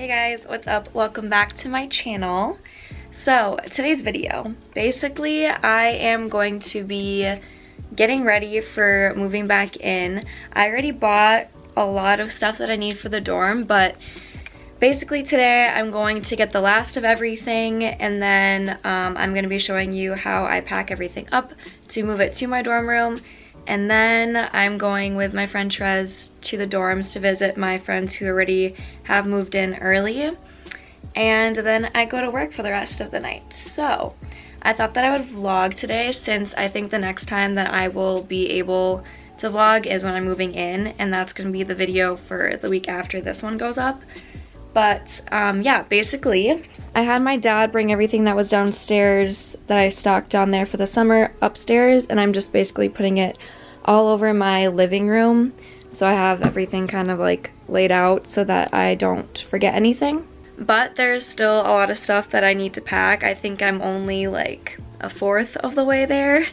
Hey guys, what's up? Welcome back to my channel. So today's video, basically I am going to be getting ready for moving back in. I already bought a lot of stuff that I need for the dorm, but basically today I'm going to get the last of everything, and then I'm going to be showing you how I pack everything up to move it to my dorm room. And then I'm going with my friend Trez to the dorms to visit my friends who already have moved in early. And then I go to work for the rest of the night. So I thought that I would vlog today, since I think the next time that I will be able to vlog is when I'm moving in, and that's going to be the video for the week after this one goes up. But yeah, basically I had my dad bring everything that was downstairs that I stocked down there for the summer upstairs, and I'm just basically putting it all over my living room, so I have everything kind of like laid out so that I don't forget anything. But there's still a lot of stuff that I need to pack. I think I'm only like a fourth of the way there.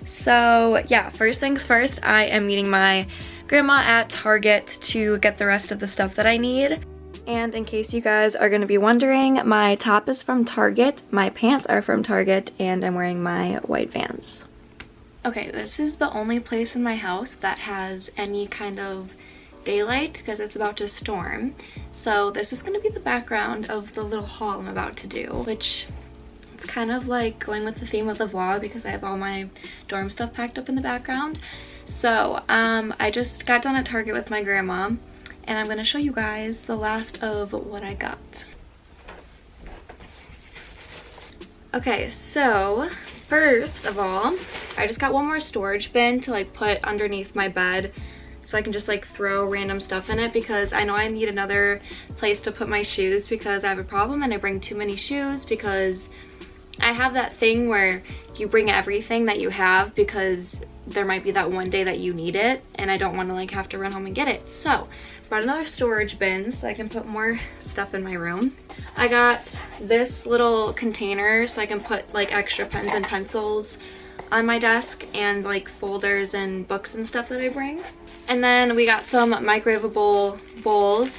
So yeah, first things first, I am meeting my grandma at Target to get the rest of the stuff that I need. And in case you guys are going to be wondering, my top is from Target, my pants are from Target, and I'm wearing my white Vans. Okay, this is the only place in my house that has any kind of daylight because it's about to storm. So this is going to be the background of the little haul I'm about to do, which it's kind of like going with the theme of the vlog because I have all my dorm stuff packed up in the background. So I just got done at Target with my grandma, and I'm gonna show you guys the last of what I got. Okay, so first of all, I just got one more storage bin to like put underneath my bed so I can just like throw random stuff in it, because I know I need another place to put my shoes because I have a problem and I bring too many shoes, because I have that thing where you bring everything that you have because there might be that one day that you need it and I don't want to like have to run home and get it. So brought another storage bin so I can put more stuff in my room. I got this little container so I can put like extra pens and pencils on my desk, and like folders and books and stuff that I bring. And then we got some microwavable bowls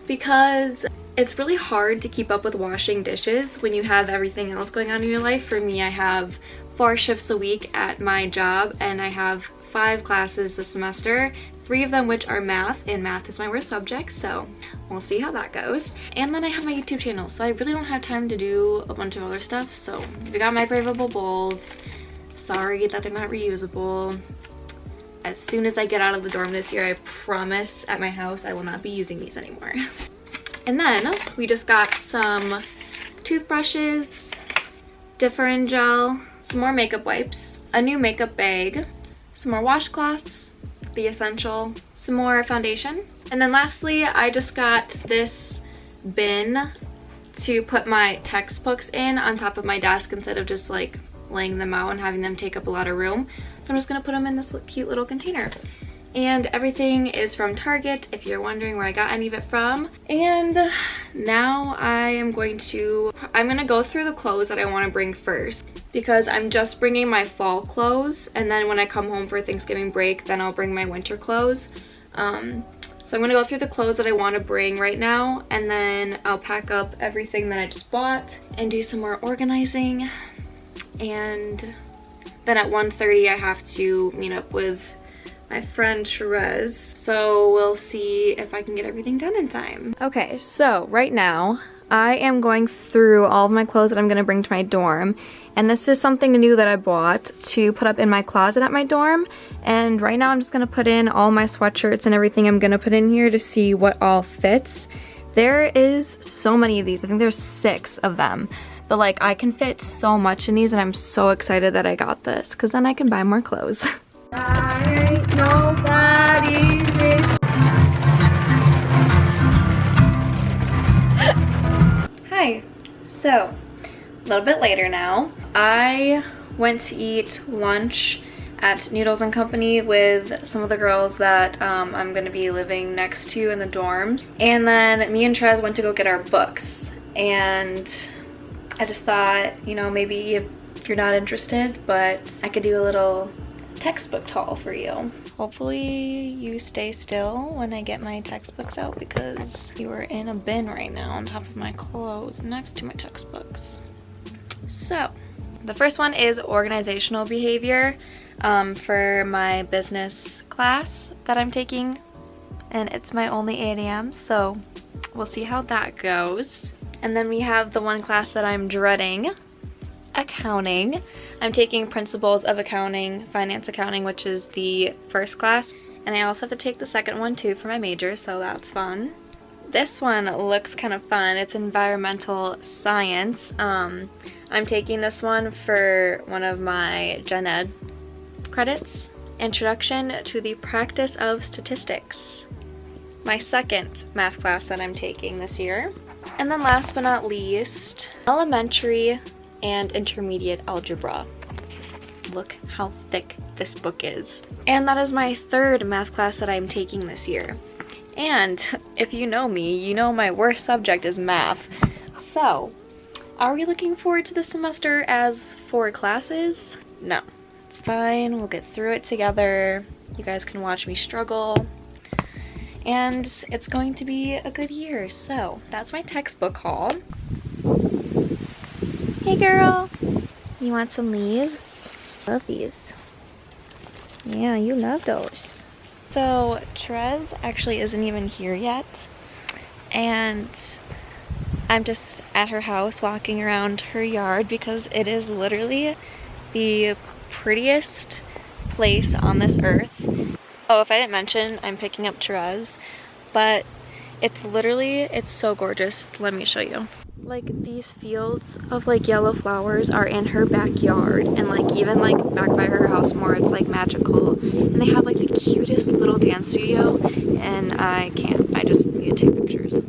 because it's really hard to keep up with washing dishes when you have everything else going on in your life. For me, I have 4 shifts a week at my job, and I have 5 classes this semester, 3 of them which are math, and math is my worst subject, so we'll see how that goes. And then I have my YouTube channel, so I really don't have time to do a bunch of other stuff. So we got microwavable bowls. Sorry that they're not reusable. As soon as I get out of the dorm this year, I promise at my house I will not be using these anymore. And then we just got some toothbrushes, Differin gel, some more makeup wipes, a new makeup bag, some more washcloths, the essential, some more foundation. And then lastly, I just got this bin to put my textbooks in on top of my desk instead of just like laying them out and having them take up a lot of room. So I'm just gonna put them in this cute little container. And everything is from Target, if you're wondering where I got any of it from. And now I'm gonna go through the clothes that I want to bring first, because I'm just bringing my fall clothes, and then when I come home for Thanksgiving break, then I'll bring my winter clothes. So I'm gonna go through the clothes that I want to bring right now, and then I'll pack up everything that I just bought and do some more organizing. And then at 1:30 I have to meet up with my friend Therese, so we'll see if I can get everything done in time. Okay, so right now I am going through all of my clothes that I'm gonna bring to my dorm, and this is something new that I bought to put up in my closet at my dorm. And right now I'm just gonna put in all my sweatshirts and everything I'm gonna put in here to see what all fits. There is so many of these, I think there's 6 of them, but like I can fit so much in these, and I'm so excited that I got this because then I can buy more clothes. Ain't nobody's Hi. So, a little bit later now. I went to eat lunch at Noodles and Company with some of the girls that I'm gonna be living next to in the dorms. And then me and Trez went to go get our books. And I just thought, you know, maybe if you're not interested, but I could do a little textbook haul for you. Hopefully you stay still when I get my textbooks out because you are in a bin right now on top of my clothes next to my textbooks. So the first one is organizational behavior for my business class that I'm taking, and it's my only 8 a.m. so we'll see how that goes. And then we have the one class that I'm dreading, accounting. I'm taking principles of accounting, finance accounting, which is the first class, and I also have to take the second one too for my major, so that's fun. This one looks kind of fun. It's environmental science. I'm taking this one for one of my gen ed credits, introduction to the practice of statistics, my second math class that I'm taking this year. And then last but not least, elementary and intermediate algebra. Look how thick this book is. And that is my third math class that I'm taking this year. And if you know me, you know my worst subject is math. So, are we looking forward to the semester as 4 classes? No. It's fine, we'll get through it together. You guys can watch me struggle. And it's going to be a good year. So, that's my textbook haul. Hey girl, you want some leaves? Love these. Yeah, you love those. So Trez actually isn't even here yet, and I'm just at her house walking around her yard because it is literally the prettiest place on this earth. Oh, if I didn't mention, I'm picking up Trez, but it's so gorgeous. Let me show you. Like, these fields of like yellow flowers are in her backyard, and like even like back by her house more, it's like magical. And they have like the cutest little dance studio, and I just need to take pictures.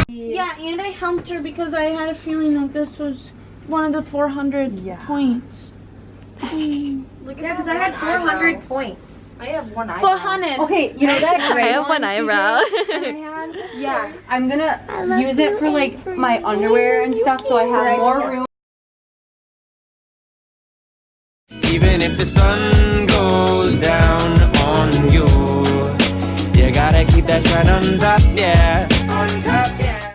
Yeah, and I helped her because I had a feeling that this was one of the 400 points. Yeah, because I had 400 points. I have one eyebrow. 400. Okay, you know that I have one eyebrow. Yeah, I'm gonna use it for like my underwear and stuff, so I have more room. Even if the sun goes down on you, you gotta keep that shine on top, yeah. On top.